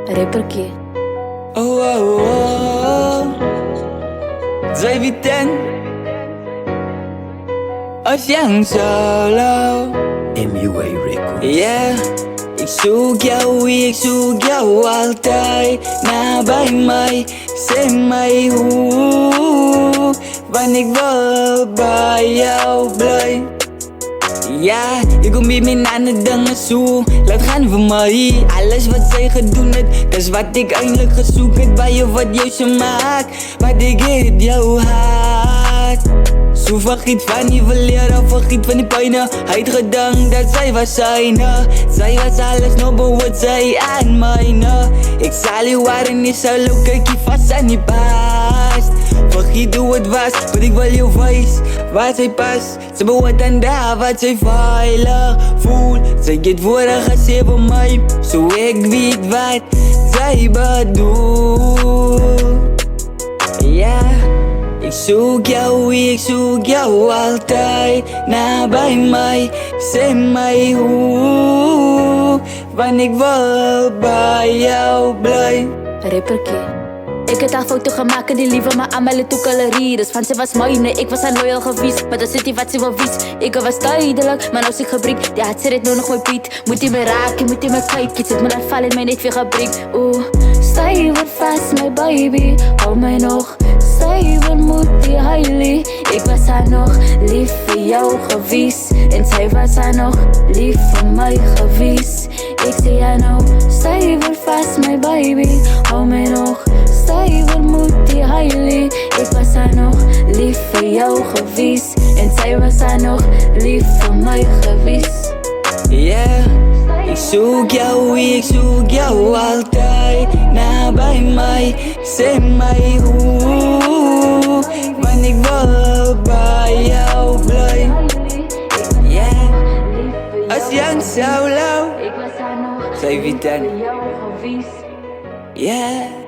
Rapperkie. Oh, oh, oh. Zij weten als Young Solo. MUA Records. Yeah, ik zoek jou altijd nabij mij. Zeg mij hoe, want ik wil bij jou blij. Ja, je komt bij mijn aan de dingen zo. Laat gaan voor mij. Alles wat zij gedoen het, dat is wat ik eindelijk gezoek het. Bij je wat jou ze maakt, maar ik geef jou hart. Zo vergiet van die verleden, vergiet van die pijnen. Hij had gedankt dat zij was zijn. Zij was alles, nog behoort zij aan mij. Ik zal je waren niet zo leuk, kijk je vast aan die past. Vergiet hoe het was, want ik wil je wijs. Waar zij past, ze behoort aan daar wat zij veilig voelt. Zij geeft woorden gezegd voor mij, zo ik weet wat zij bedoelt. Ja, ik zoek jou altijd nabij mij. Zeg mij hoe, want ik wil bij jou blij. Rapperkie. Ik heb haar foto gemaakt en die lieve maar aan mijn toekalerie. Dus van ze was mijne, ik was haar loyal geweest. Maar dan zit hij wat ze wel wist. Ik was duidelijk, maar nou zit gebriek. Die had ze dit nou nog mijn piet. Moet hij me raken, moet hij me kijken. Je zit me laat vallen, mij niet weer gebrikt. Oeh, stay wat vast, my baby. Hou mij nog. Stay wat moet die huilie. Ik was haar nog lief voor jou geweest. En zij was haar nog lief voor mij geweest. Ik zie haar nou, stay wat vast, my baby. Hou mij nog. Stay wat moet die huilie. Ik was haar nog lief voor jou geweest. En zij was haar nog lief voor mij geweest. Yeah, ik zoek jou altijd nabij mij. Zeg mij hoe, want ik wil bij jou blij. Yeah, als Young Solo. Ik was haar nog Zij weten. voor jou geweest. Yeah.